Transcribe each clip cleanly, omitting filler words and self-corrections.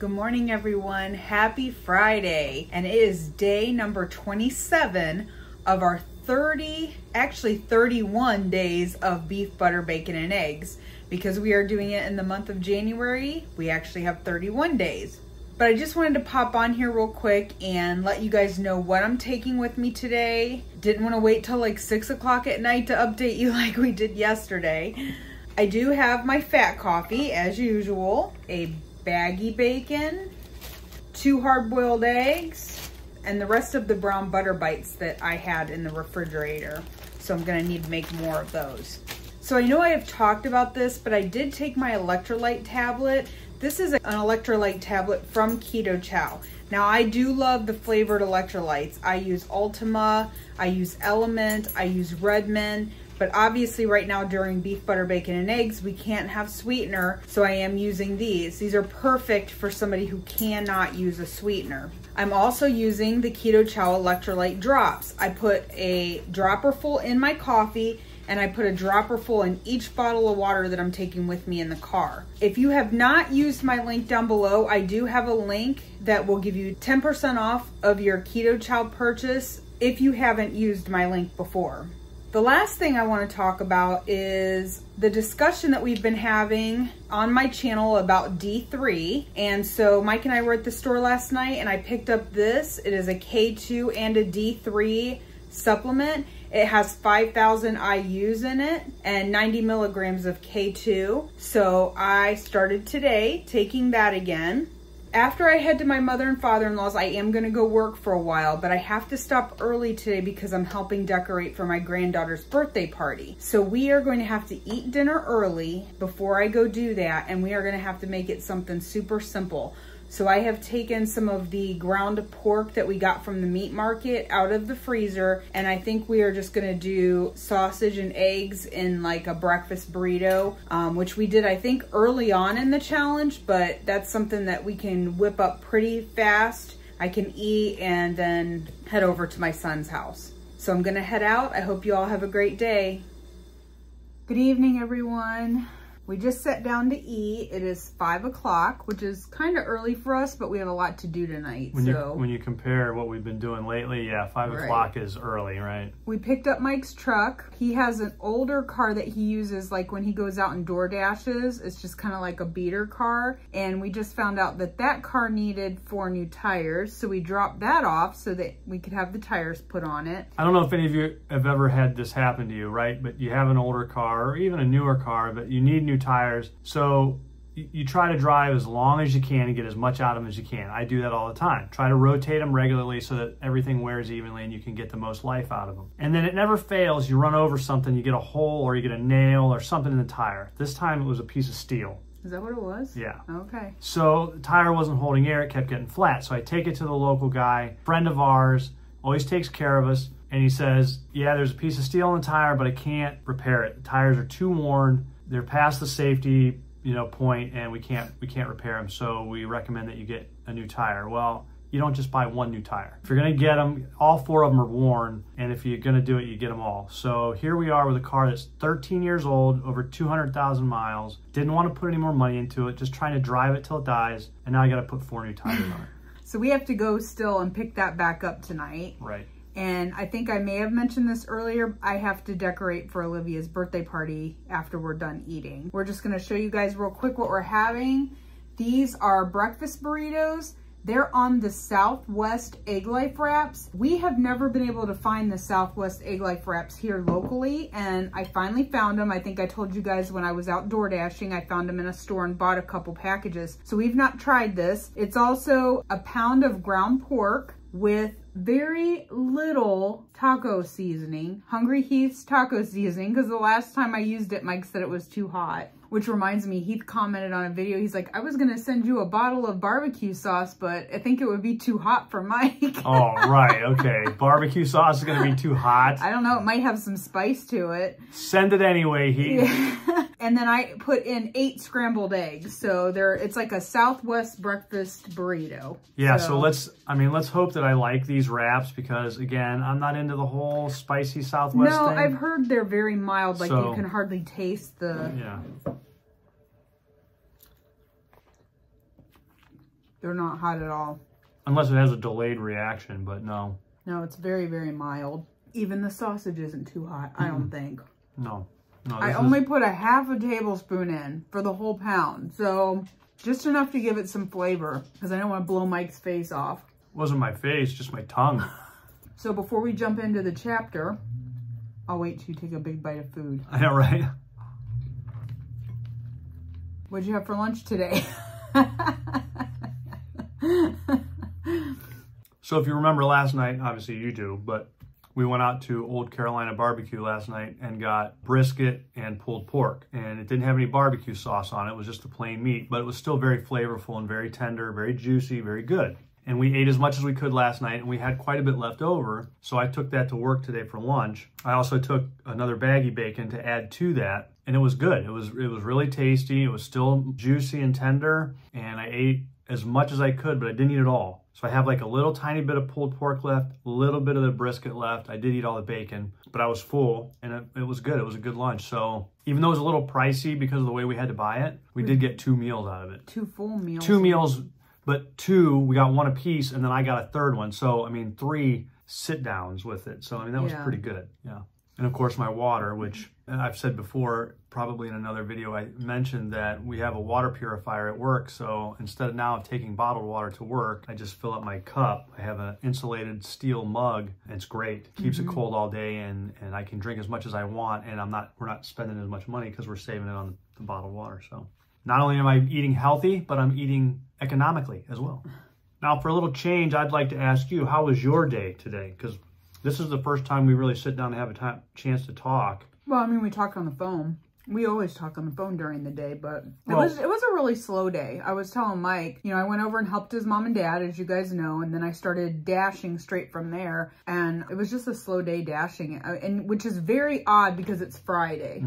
Good morning, everyone. Happy Friday. And it is day number 27 of our 31 days of beef, butter, bacon, and eggs. Because we are doing it in the month of January, we actually have 31 days. But I just wanted to pop on here real quick and let you guys know what I'm taking with me today. Didn't want to wait till like 6 o'clock at night to update you like we did yesterday. I do have my fat coffee as usual, a baggy bacon, 2 hard-boiled eggs, and the rest of the brown butter bites that I had in the refrigerator. So I'm gonna need to make more of those. So I know I have talked about this, but I did take my electrolyte tablet. This is an electrolyte tablet from KetOH-IO. Now I do love the flavored electrolytes. I use Ultima, I use Element, I use Redmond. But obviously right now during beef, butter, bacon, and eggs, we can't have sweetener, so I am using these. These are perfect for somebody who cannot use a sweetener. I'm also using the KetOH-IO electrolyte drops. I put a dropper full in my coffee, and I put a dropper full in each bottle of water that I'm taking with me in the car. If you have not used my link down below, I do have a link that will give you 10% off of your KetOH-IO purchase if you haven't used my link before. The last thing I want to talk about is the discussion that we've been having on my channel about D3. And so Mike and I were at the store last night and I picked up this. It is a K2 and a D3 supplement. It has 5,000 IUs in it and 90 milligrams of K2. So I started today taking that again. After I head to my mother and father-in-law's, I am going to go work for a while, but I have to stop early today because I'm helping decorate for my granddaughter's birthday party. So we are going to have to eat dinner early before I go do that, and we are going to have to make it something super simple. So I have taken some of the ground pork that we got from the meat market out of the freezer, and I think we are just gonna do sausage and eggs in like a breakfast burrito, which we did I think early on in the challenge, but that's something that we can whip up pretty fast. I can eat and then head over to my son's house. So I'm gonna head out. I hope you all have a great day. Good evening, everyone. We just sat down to eat. It is 5 o'clock, which is kind of early for us, but we have a lot to do tonight. When you compare what we've been doing lately, yeah, 5 o'clock is early, right? We picked up Mike's truck. He has an older car that he uses like when he goes out and door dashes. It's just kind of like a beater car. And we just found out that that car needed 4 new tires. So we dropped that off so that we could have the tires put on it. I don't know if any of you have ever had this happen to you, right? But you have an older car or even a newer car, but you need new tires. So you try to drive as long as you can and get as much out of them as you can. I do that all the time. Try to rotate them regularly so that everything wears evenly and you can get the most life out of them. And then it never fails. You run over something, you get a hole or you get a nail or something in the tire. This time it was a piece of steel. Is that what it was? Yeah. Okay. So the tire wasn't holding air, it kept getting flat. So I take it to the local guy, friend of ours, always takes care of us. And he says, yeah, there's a piece of steel in the tire, but I can't repair it. The tires are too worn. They're past the safety, point, and we can't repair them. So we recommend that you get a new tire. Well, you don't just buy 1 new tire. If you're gonna get them, all 4 of them are worn, and if you're gonna do it, you get them all. So here we are with a car that's 13 years old, over 200,000 miles. Didn't want to put any more money into it, just trying to drive it till it dies, and now I gotta put 4 new tires on it. So we have to go still and pick that back up tonight. Right. And I think I may have mentioned this earlier, I have to decorate for Olivia's birthday party after we're done eating. We're just gonna show you guys real quick what we're having. These are breakfast burritos. They're on the Southwest Egg Life wraps. We have never been able to find the Southwest Egg Life wraps here locally, and I finally found them. I think I told you guys when I was out door dashing, I found them in a store and bought a couple packages. So we've not tried this. It's also a pound of ground pork with very little taco seasoning, Hungry Heath's taco seasoning, because the last time I used it, Mike said it was too hot. Which reminds me, Heath commented on a video, he's like, I was gonna send you a bottle of barbecue sauce, but I think it would be too hot for Mike. Oh, right, okay. Barbecue sauce is gonna be too hot. I don't know, it might have some spice to it. Send it anyway, Heath. Yeah. And then I put in 8 scrambled eggs. So it's like a Southwest breakfast burrito. Yeah, so let's hope that I like these wraps because again, I'm not into the whole spicy Southwest thing. No, I've heard they're very mild, like you can hardly taste the... Yeah. They're not hot at all. Unless it has a delayed reaction, but no. No, it's very, very mild. Even the sausage isn't too hot, I don't think. No. I only put a ½ tablespoon in for the whole pound. So just enough to give it some flavor because I don't want to blow Mike's face off. It wasn't my face, just my tongue. So before we jump into the chapter, I'll wait till you take a big bite of food. I know, right? What'd you have for lunch today? So if you remember last night, obviously you do, but we went out to Old Carolina Barbecue last night and got brisket and pulled pork. And it didn't have any barbecue sauce on it. It was just the plain meat, but it was still very flavorful and very tender, very juicy, very good. And we ate as much as we could last night, and we had quite a bit left over. So I took that to work today for lunch. I also took another baggy bacon to add to that, and it was good. It was really tasty. It was still juicy and tender, and I ate as much as I could, but I didn't eat it all. So I have like a little tiny bit of pulled pork left, a little bit of the brisket left. I did eat all the bacon, but I was full, and it was good. It was a good lunch. So even though it was a little pricey because of the way we had to buy it, we did get 2 meals out of it. 2 full meals. 2 meals, but 2, we got 1 apiece, and then I got a 3rd one. So, I mean, 3 sit-downs with it. So, I mean, that was pretty good. Yeah. And of course, my water, which I've said before, probably in another video, I mentioned that we have a water purifier at work. So instead of now taking bottled water to work, I just fill up my cup. I have an insulated steel mug, and it's great. It keeps it cold all day, and I can drink as much as I want, and we're not spending as much money because we're saving it on the bottled water. So not only am I eating healthy, but I'm eating economically as well. Now, for a little change, I'd like to ask you, how was your day today? Because this is the first time we really sit down and have a chance to talk. Well, I mean, we talked on the phone. We always talk on the phone during the day, but it was a really slow day. I was telling Mike, you know, I went over and helped his mom and dad, as you guys know, and then I started dashing straight from there. And it was just a slow day dashing, and which is very odd because it's Friday.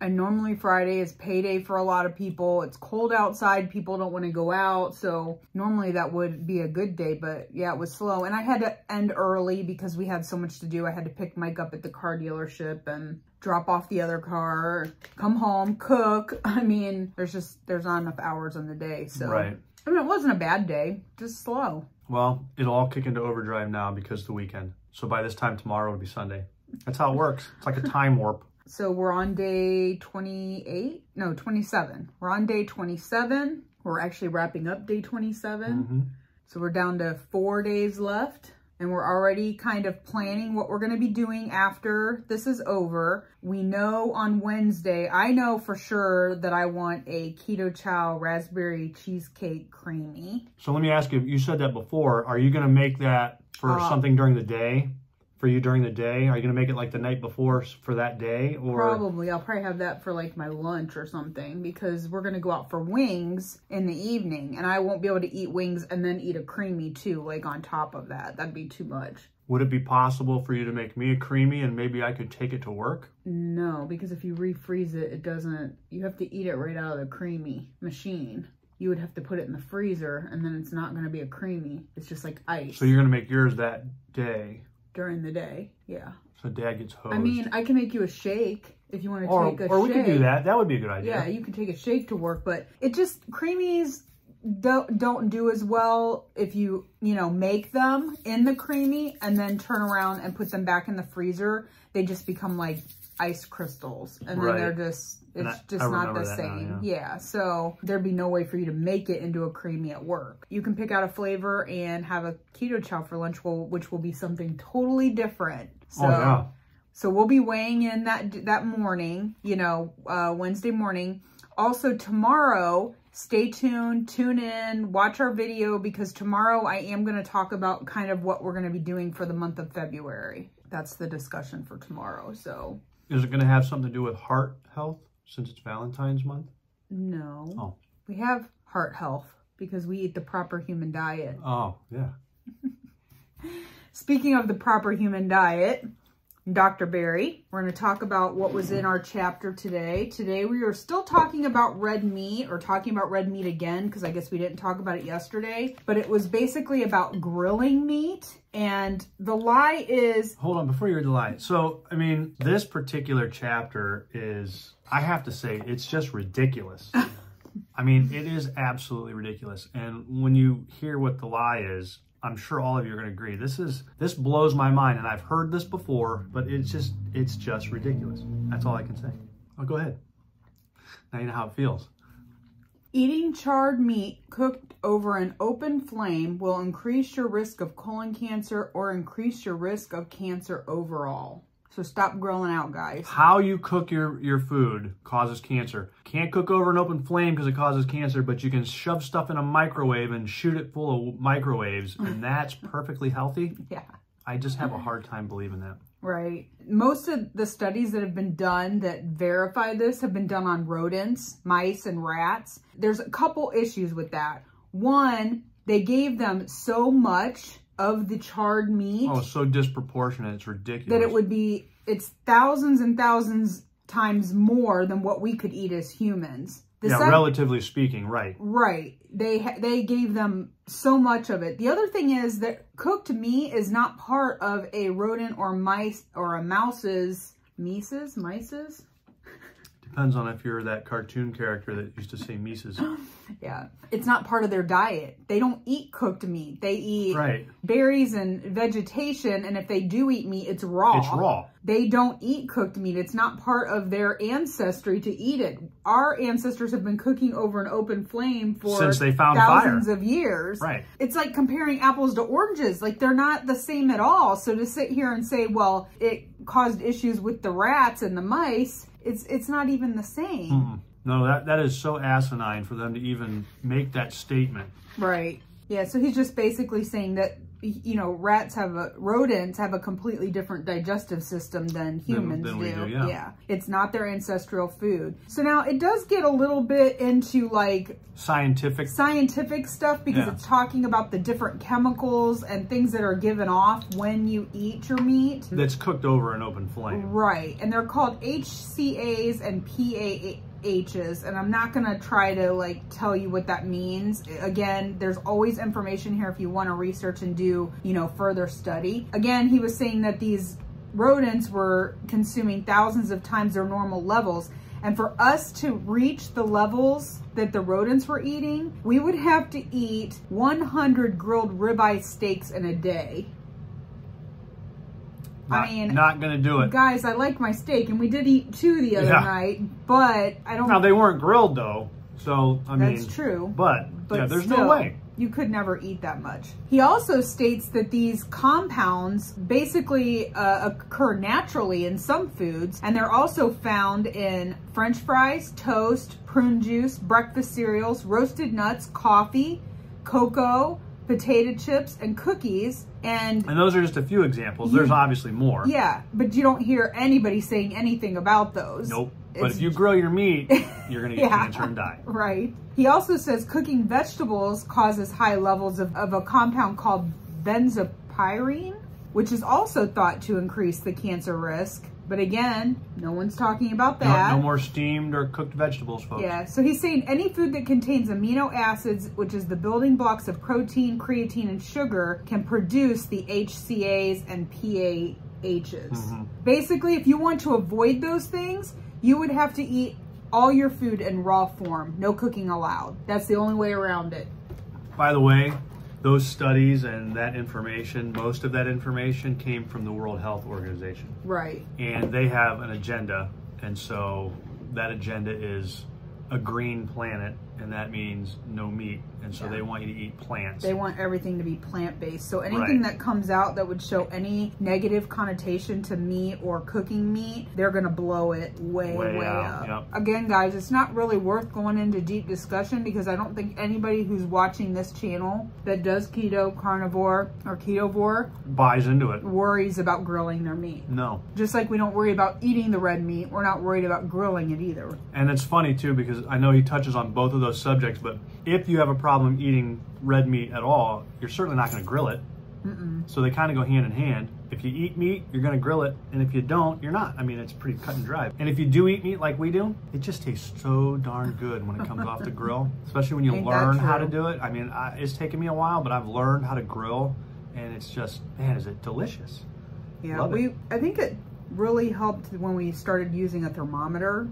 And normally Friday is payday for a lot of people. It's cold outside. People don't want to go out. So normally that would be a good day. But yeah, it was slow. And I had to end early because we had so much to do. I had to pick Mike up at the car dealership and drop off the other car, come home, cook. I mean, there's not enough hours in the day. So right. I mean, it wasn't a bad day, just slow. Well, it'll all kick into overdrive now because of the weekend. So by this time tomorrow, it'll be Sunday. That's how it works. It's like a time warp. So we're on day 28, no, 27. We're on day 27. We're actually wrapping up day 27. So we're down to 4 days left, and we're already kind of planning what we're going to be doing after this is over. We know on Wednesday, I know for sure that I want a KetOH-IO raspberry cheesecake creamy. So let me ask you, you said that before. Are you going to make that for something during the day? For you during the day? Are you going to make it like the night before for that day? Or Probably. I'll probably have that for like my lunch or something because we're going to go out for wings in the evening and I won't be able to eat wings and then eat a creamy too, like on top of that. That'd be too much. Would it be possible for you to make me a creamy and maybe I could take it to work? No, because if you refreeze it, it doesn't, you have to eat it right out of the creamy machine. You would have to put it in the freezer and then it's not going to be a creamy. It's just like ice. So you're going to make yours that day? During the day, yeah. So Dad gets hosed. I mean, I can make you a shake if you want to take a shake. Or we could do that. That would be a good idea. Yeah, you can take a shake to work, but it just, creamies don't do as well if you make them in the creamy and then turn around and put them back in the freezer. They just become like ice crystals and then they're just, it's just not the same. Now, yeah, so there'd be no way for you to make it into a creamy at work. You can pick out a flavor and have a KetOH-IO for lunch, which will be something totally different. So, so we'll be weighing in that morning, Wednesday morning. Also tomorrow, stay tuned, tune in, watch our video because tomorrow I am going to talk about kind of what we're going to be doing for the month of February. That's the discussion for tomorrow. So is it going to have something to do with heart health since it's Valentine's month? No. Oh. We have heart health because we eat the proper human diet. Oh, yeah. Speaking of the proper human diet, Dr. Barry, we're going to talk about what was in our chapter today. Today we are still talking about red meat, or talking about red meat again, because I guess we didn't talk about it yesterday. But it was basically about grilling meat. And the lie is... Hold on, before you read the lie. So, I mean, this particular chapter is, I have to say, it's just ridiculous. I mean, it is absolutely ridiculous. And when you hear what the lie is, I'm sure all of you are going to agree. This blows my mind, and I've heard this before, but it's just ridiculous. That's all I can say. Oh, go ahead. Now you know how it feels. Eating charred meat cooked over an open flame will increase your risk of colon cancer or increase your risk of cancer overall. So stop grilling out, guys. How you cook your food causes cancer. Can't cook over an open flame because it causes cancer, but you can shove stuff in a microwave and shoot it full of microwaves, and that's perfectly healthy? Yeah. I just have a hard time believing that. Right. Most of the studies that have been done that verify this have been done on rodents, mice, and rats. There's a couple issues with that. One, they gave them so much of the charred meat. Oh, so disproportionate. It's ridiculous. That it would be, it's thousands and thousands times more than what we could eat as humans. Relatively speaking, right. Right. They gave them so much of it. The other thing is that cooked meat is not part of a rodent or mice or a mouse's, mices? Depends on if you're that cartoon character that used to say Mises. Yeah. It's not part of their diet. They don't eat cooked meat. They eat berries and vegetation, and if they do eat meat, it's raw. It's raw. They don't eat cooked meat. It's not part of their ancestry to eat it. Our ancestors have been cooking over an open flame for since they found thousands fire. Of years. Right. It's like comparing apples to oranges. Like, they're not the same at all. So to sit here and say, well, it caused issues with the rats and the mice, it's not even the same. Mm-hmm. No, that is so asinine for them to even make that statement. Right. Yeah, so he's just basically saying that, you know, rodents have a completely different digestive system than humans than do. We do, yeah. It's not their ancestral food. So now it does get a little bit into like scientific stuff, because it's talking about the different chemicals and things that are given off when you eat your meat. That's cooked over an open flame. Right. And they're called HCAs and PAHs, and I'm not gonna try to like tell you what that means. Again, there's always information here if you want to research and do, you know, further study. Again, he was saying that these rodents were consuming thousands of times their normal levels, and for us to reach the levels that the rodents were eating, we would have to eat 100 grilled ribeye steaks in a day. Not gonna do it. Guys, I like my steak, and we did eat 2 the other night, but I don't... Now, they weren't grilled, though, so, I mean... That's true. But yeah, there's still, no way. You could never eat that much. He also states that these compounds basically occur naturally in some foods, and they're also found in French fries, toast, prune juice, breakfast cereals, roasted nuts, coffee, cocoa, potato chips, and cookies. And those are just a few examples. There's obviously more. Yeah, but you don't hear anybody saying anything about those. Nope. But if you grill your meat, you're going to get cancer and die. Right. He also says cooking vegetables causes high levels of a compound called benzopyrene, which is also thought to increase the cancer risk. But again, no one's talking about that. No more steamed or cooked vegetables, folks. Yeah, so he's saying any food that contains amino acids, which is the building blocks of protein, creatine, and sugar, can produce the HCAs and PAHs. Mm-hmm. Basically, if you want to avoid those things, you would have to eat all your food in raw form. No cooking allowed. That's the only way around it. By the way, those studies and that information, most of that information came from the World Health Organization. Right. And they have an agenda. And so that agenda is a green planet, and that means no meat. And so they want you to eat plants. They want everything to be plant-based. So anything that comes out that would show any negative connotation to meat or cooking meat, they're going to blow it way up. Yep. Again, guys, it's not really worth going into deep discussion, because I don't think anybody who's watching this channel that does keto, carnivore, or ketovore buys into it, worries about grilling their meat. No. Just like we don't worry about eating the red meat, we're not worried about grilling it either. And it's funny too, because I know he touches on both of those subjects, but if you have a problem eating red meat at all, you're certainly not going to grill it. So they kind of go hand in hand. If you eat meat, you're going to grill it, and if you don't, you're not. I mean, it's pretty cut and dry. And if you do eat meat like we do, it just tastes so darn good when it comes off the grill, especially when you learn how to do it. I mean, it's taken me a while, but I've learned how to grill, and it's just, man, is it delicious. Yeah, I think it really helped when we started using a thermometer.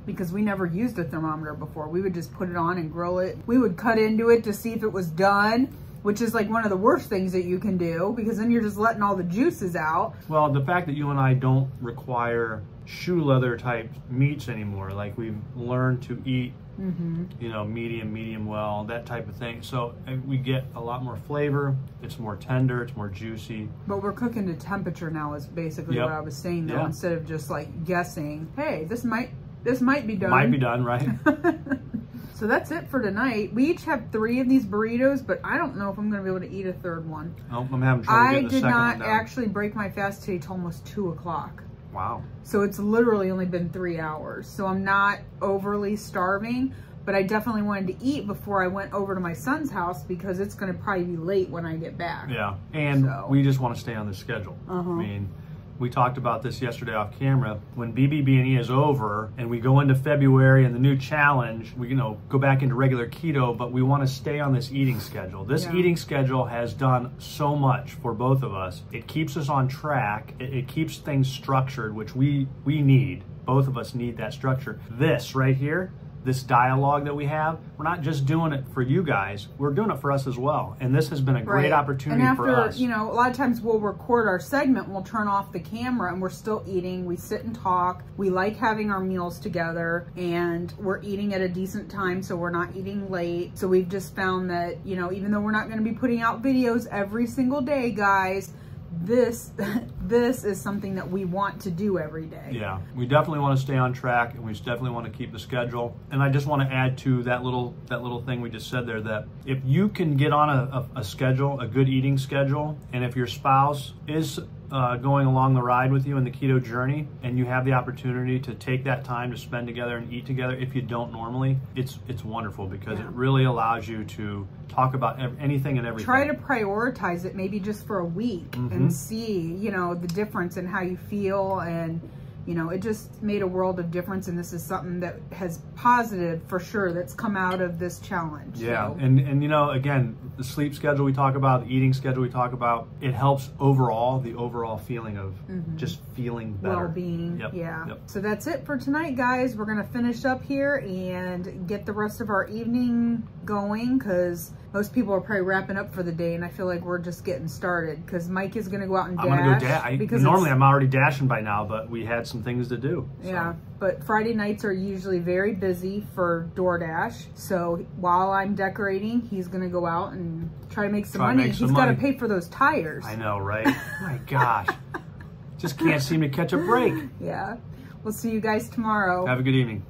because we never used a thermometer before. We would just put it on and grill it. We would cut into it to see if it was done, which is like one of the worst things that you can do, because then you're just letting all the juices out. Well, the fact that you and I don't require shoe leather type meats anymore, like we've learned to eat, you know, medium well, that type of thing. So we get a lot more flavor. It's more tender, it's more juicy. But we're cooking to temperature now is basically what I was saying though, instead of just like guessing, hey, this might be done. Might be done, right? So that's it for tonight. We each have 3 of these burritos, but I don't know if I'm going to be able to eat a third one. Oh, I'm having trouble getting the second one down. I did not actually break my fast today till almost 2 o'clock. Wow. So it's literally only been 3 hours. So I'm not overly starving, but I definitely wanted to eat before I went over to my son's house because it's going to probably be late when I get back. Yeah, and we just want to stay on the schedule. I mean, we talked about this yesterday off camera. When BBBE is over and we go into February and the new challenge, we go back into regular keto, but we want to stay on this eating schedule. This eating schedule has done so much for both of us. It keeps us on track. It keeps things structured, which we need. Both of us need that structure. This right here, this dialogue that we have, we're not just doing it for you guys, we're doing it for us as well. And this has been a great opportunity for us. You know, a lot of times we'll record our segment, we'll turn off the camera and we're still eating. We sit and talk. We like having our meals together and we're eating at a decent time, so we're not eating late. So we've just found that, you know, even though we're not going to be putting out videos every single day, guys, this is something that we want to do every day. Yeah, we definitely want to stay on track and we definitely want to keep the schedule. And I just want to add to that little thing we just said there, that if you can get on a schedule, a good eating schedule, and if your spouse is going along the ride with you in the keto journey and you have the opportunity to take that time to spend together and eat together, if you don't normally, it's wonderful because it really allows you to talk about anything and everything. Try to prioritize it maybe just for a week and see, you know, the difference in how you feel, and you know, it just made a world of difference, and this is something that has positive for sure that's come out of this challenge. Yeah, so. and you know, again, the sleep schedule we talk about, the eating schedule we talk about, it helps overall, the overall feeling of just feeling better. Well-being, So that's it for tonight, guys. We're going to finish up here and get the rest of our evening going because most people are probably wrapping up for the day, and I feel like we're just getting started because Mike is going to go out and dash. I'm going to go dash. Normally I'm already dashing by now, but we had some things to do. So. Yeah, but Friday nights are usually very busy for DoorDash. So while I'm decorating, he's going to go out and try to make some money. He's got to pay for those tires. I know, right? My gosh. Just can't seem to catch a break. Yeah. We'll see you guys tomorrow. Have a good evening.